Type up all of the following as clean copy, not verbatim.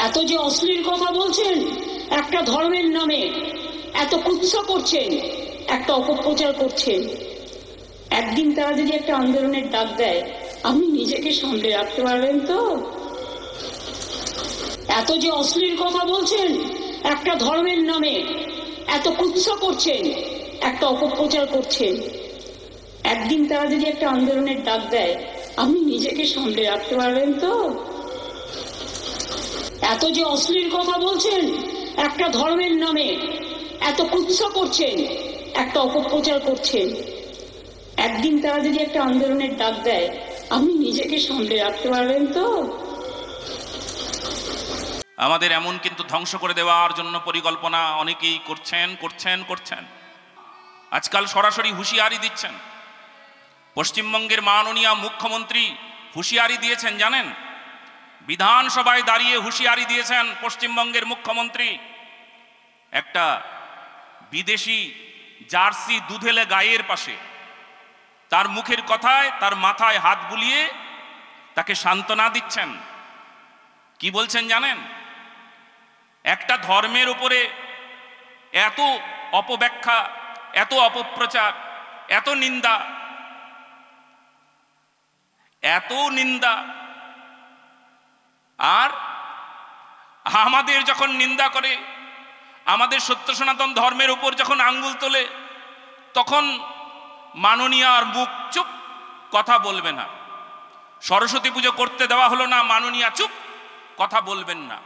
এত যে অশ্লীল কথা বলছেন একটা ধর্মের নামে, এত কুৎসা করছেন, একটা অপপ্রচার করছেন, একদিন তারা যদি একটা আন্দোলনের ডাক দেয় আপনি নিজেকে সামলে রাখতে পারবেন তো? এত যে অশ্লীল কথা বলছেন একটা ধর্মের নামে, এত কুৎসা করছেন, একটা অপপ্রচার করছেন, একদিন তারা যদি একটা আন্দোলনের ডাক দেয় আপনি নিজেকে সামলে রাখতে পারবেন তো? এত যে অশ্লীল কথা বলছেন একটা ধর্মের নামে, এত কুৎসা করছেন, একটা অপপ্রচার করছেন, একদিন তারা যদি একটা আন্দোলনের ডাক দেয় আপনি নিজেকে সামলে রাখতে পারবেন তো? আমাদের এমন কিন্তু ধ্বংস করে দেওয়ার জন্য পরিকল্পনা অনেকেই করছেন। আজকাল সরাসরি হুঁশিয়ারি দিচ্ছেন। পশ্চিমবঙ্গের মাননীয় মুখ্যমন্ত্রী হুঁশিয়ারি দিয়েছেন, জানেন? বিধানসভায় দাঁড়িয়ে হুঁশিয়ারি দিয়েছেন পশ্চিমবঙ্গের মুখ্যমন্ত্রী। একটা বিদেশি জার্সি দুধেলে গায়ের পাশে তার মুখের কথায় তার মাথায় হাত বুলিয়ে তাকে সান্ত্বনা দিচ্ছেন। কি বলছেন জানেন? একটা ধর্মের উপরে এত অপব্যাখ্যা, এত অপপ্রচার, এত নিন্দা, আর আমাদের যখন নিন্দা করে, আমাদের সত্য সনাতন ধর্মের উপর যখন আঙ্গুল তোলে, তখন মাননীয় আর মুখ চুপ, কথা বলবে না। সরস্বতী পুজো করতে দেওয়া হলো না, মাননীয় চুপ, কথা বলবেন না।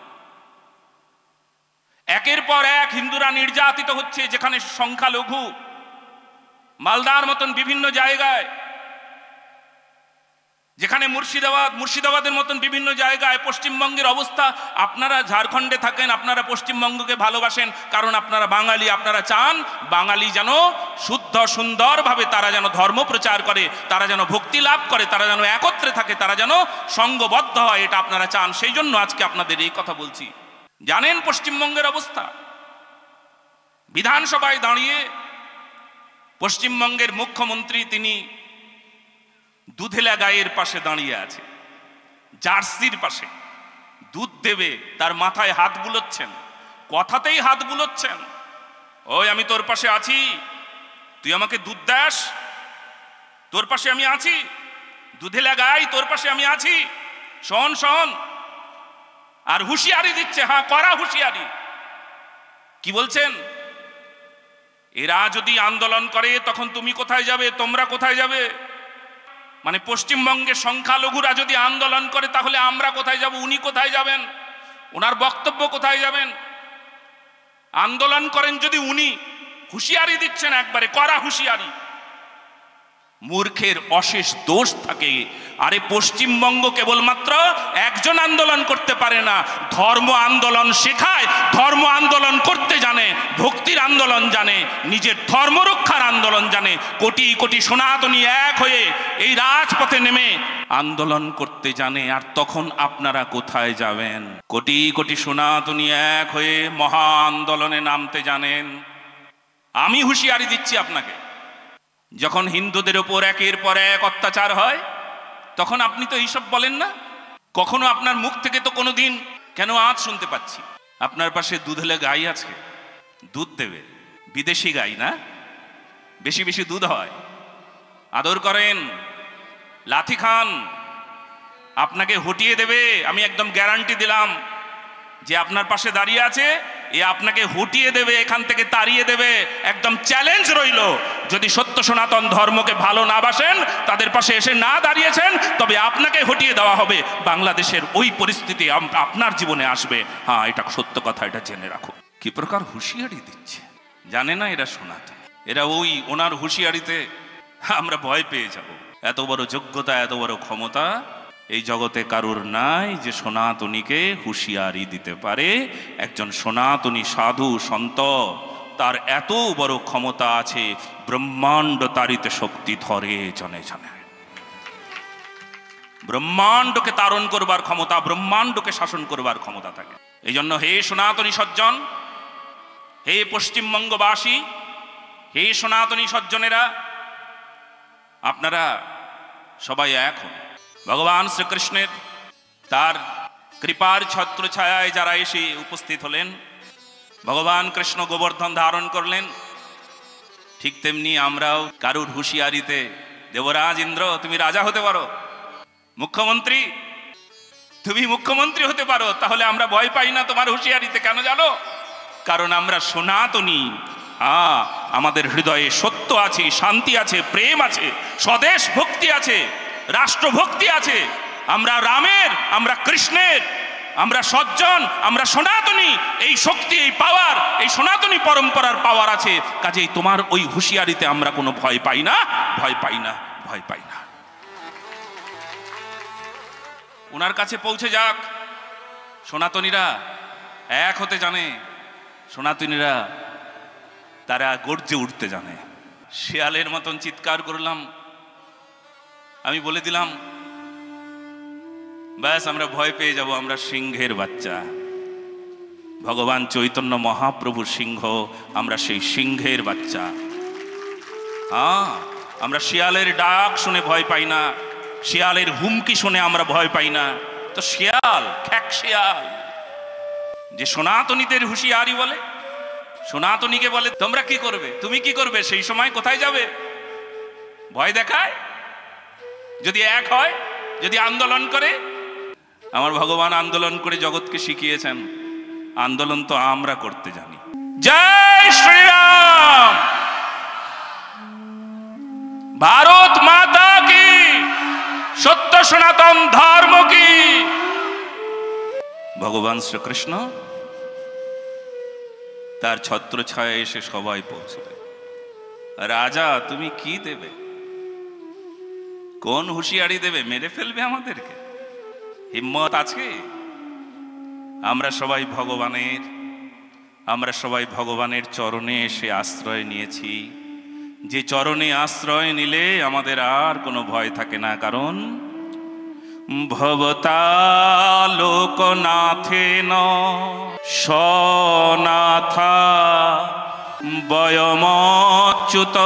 একের পর এক হিন্দুরা নির্যাতিত হচ্ছে, যেখানে সংখ্যালঘু, মালদার মতন বিভিন্ন জায়গায়, যেখানে মুর্শিদাবাদের মতন বিভিন্ন জায়গায় পশ্চিমবঙ্গের অবস্থা। আপনারা ঝাড়খণ্ডে থাকেন, আপনারা পশ্চিমবঙ্গকে ভালোবাসেন, কারণ আপনারা বাঙালি। আপনারা চান বাঙালি যেন শুদ্ধ সুন্দরভাবে তারা যেন ধর্ম প্রচার করে, তারা যেন ভক্তি লাভ করে, তারা যেন একত্রে থাকে, তারা যেন সঙ্গবদ্ধ হয়, এটা আপনারা চান। সেই জন্য আজকে আপনাদের এই কথা বলছি। জানেন পশ্চিমবঙ্গের অবস্থা? বিধানসভায় দাঁড়িয়ে পশ্চিমবঙ্গের মুখ্যমন্ত্রী তিনি দুধেলা গায়ের পাশে দাঁড়িয়ে আছে, জার্সির পাশে, দুধ দেবে, তার মাথায় হাত বুলোচ্ছেন, কথাতেই হাত বুলোচ্ছেন। ওই আমি তোর পাশে আছি, তুই আমাকে দুধ দাস, তোর পাশে আমি আছি, দুধেলা গাই, তোর পাশে আমি আছি, শোন শোন। আর হুঁশিয়ারি দিচ্ছে, হ্যাঁ, কড়া হুঁশিয়ারি। কি বলছেন? এরা যদি আন্দোলন করে তখন তুমি কোথায় যাবে, তোমরা কোথায় যাবে? মানে পশ্চিমবঙ্গের সংখ্যালঘুরা যদি আন্দোলন করে তাহলে আমরা কোথায় যাব, উনি কোথায় যাবেন, ওনার বক্তব্য কোথায় যাবেন? আন্দোলন করেন যদি উনি, হুঁশিয়ারি দিচ্ছেন, একবারে কড়া হুঁশিয়ারি। মূর্খের অশেষ দোষ থাকে। আরে পশ্চিমবঙ্গ কেবলমাত্র একজন আন্দোলন করতে পারে না, ধর্ম আন্দোলন শেখায়, ধর্ম আন্দোলন করতে জানে, ভক্তির আন্দোলন জানে, নিজের ধর্ম রক্ষার আন্দোলন জানে। কোটি কোটি সনাতনী এক হয়ে এই রাজপথে নেমে আন্দোলন করতে জানে। আর তখন আপনারা কোথায় যাবেন? কোটি কোটি সনাতনী এক হয়ে মহা আন্দোলনে নামতে জানেন। আমি হুঁশিয়ারি দিচ্ছি আপনাকে, যখন হিন্দুদের উপর একের পর এক অত্যাচার হয় তখন আপনি তো এইসব বলেন না। কখনো আপনার মুখ থেকে তো কোনোদিন, কেন আজ শুনতে পাচ্ছি আপনার পাশে দুধেলে গাই আছে, দুধ দেবে, বিদেশি গাই না, বেশি বেশি দুধ হয়, আদর করেন, লাথি খান, আপনাকে হটিয়ে দেবে। আমি একদম গ্যারান্টি দিলাম যে আপনার পাশে দাঁড়িয়ে আছে, এ আপনাকে হটিয়ে দেবে, এখান থেকে তাড়িয়ে দেবে। একদম চ্যালেঞ্জ রইল, যদি সত্য সনাতন ধর্মকে ভালো না বাসেন, তাদের পাশে এসে না দাঁড়িয়েছেন, তবে আপনাকে হটিয়ে দেওয়া হবে। বাংলাদেশের ওই পরিস্থিতি আপনার জীবনে আসবে। হ্যাঁ, এটা সত্য কথা, এটা জেনে রাখো। কি প্রকার হুঁশিয়ারি দিচ্ছে, জানে না এরা সনাতন। এরা ওই ওনার হুঁশিয়ারিতে আমরা ভয় পেয়ে যাব। এত বড় যোগ্যতা, এত বড় ক্ষমতা এই জগতে কারুর নাই যে সনাতনীকে হুঁশিয়ারি দিতে পারে। একজন সনাতনী সাধু সন্ত, তার এত বড় ক্ষমতা আছে, ব্রহ্মাণ্ড তারিতে শক্তি ধরে জনে জনে। ব্রহ্মাণ্ডকে তারণ করবার ক্ষমতা, ব্রহ্মাণ্ডকে শাসন করবার ক্ষমতা থাকে। এই জন্য হে সনাতনী সজ্জন, হে পশ্চিমবঙ্গবাসী, হে সনাতনী সজ্জনেরা, আপনারা সবাই এক হন। ভগবান শ্রীকৃষ্ণের তার কৃপার ছত্র ছায়ায় যারা এসে উপস্থিত হলেন, ভগবান কৃষ্ণ গোবর্ধন ধারণ করলেন, ঠিক তেমনি আমরাও কারুর হুঁশিয়ারিতে, দেবরাজ ইন্দ্র তুমি রাজা হতে পারো, মুখ্যমন্ত্রী তুমি মুখ্যমন্ত্রী হতে পারো, তাহলে আমরা ভয় পাই না তোমার হুঁশিয়ারিতে। কেন জানো? কারণ আমরা সনাতনী। আমাদের হৃদয়ে সত্য আছে, শান্তি আছে, প্রেম আছে, স্বদেশ ভক্তি আছে, রাষ্ট্রভক্তি আছে। আমরা রামের, আমরা কৃষ্ণের, আমরা সজ্জন, আমরা সনাতনী। এই শক্তি, এই পাওয়ার, এই সনাতনী পরম্পরার পাওয়ার আছে। কাজেই তোমার ওই হুঁশিয়ারিতে আমরা কোনো ভয় পাই না, ভয় পাই না, ভয় পাই না। ওনার কাছে পৌঁছে যাক। সনাতনীরা এক হতে জানে, সনাতনীরা তারা গর্জে উঠতে জানে। শিয়ালের মতন চিৎকার করলাম, আমি বলে দিলাম ব্যাস আমরা ভয় পেয়ে যাব, আমরা সিংহের বাচ্চা। ভগবান চৈতন্য মহাপ্রভু সিংহ, আমরা সেই সিংহের বাচ্চা। আমরা শিয়ালের ডাক শুনে ভয় পাই না, শিয়ালের হুমকি শুনে আমরা ভয় পাই না। তো শিয়াল, খ্যাক শিয়াল যে সনাতনীদের হুঁশিয়ারি বলে, সনাতনীকে বলে তোমরা কি করবে, তুমি কি করবে, সেই সময় কোথায় যাবে? ভয় দেখায়। যদি এক হয়, যদি আন্দোলন করে, আমার ভগবান আন্দোলন করে জগৎকে শিখিয়েছেন, আন্দোলন তো আমরা করতে জানি। জয় শ্রীরাম, ভারত মাতা কি, সত্য সনাতন ধর্ম কি। ভগবান শ্রীকৃষ্ণ তার ছত্র ছায়া এসে সবাই পৌঁছবে। রাজা তুমি কি দেবে, কোন হুঁশিয়ারি দেবে? মেরে ফেলবে আমাদেরকে? হিম্মত আছে? আমরা সবাই ভগবানের, আমরা সবাই ভগবানের চরণে এসে আশ্রয় নিয়েছি। যে চরণে আশ্রয় নিলে আমাদের আর কোনো ভয় থাকে না। কারণ ভবতা লোকনাথেন সনাথা বয়মচ্যুত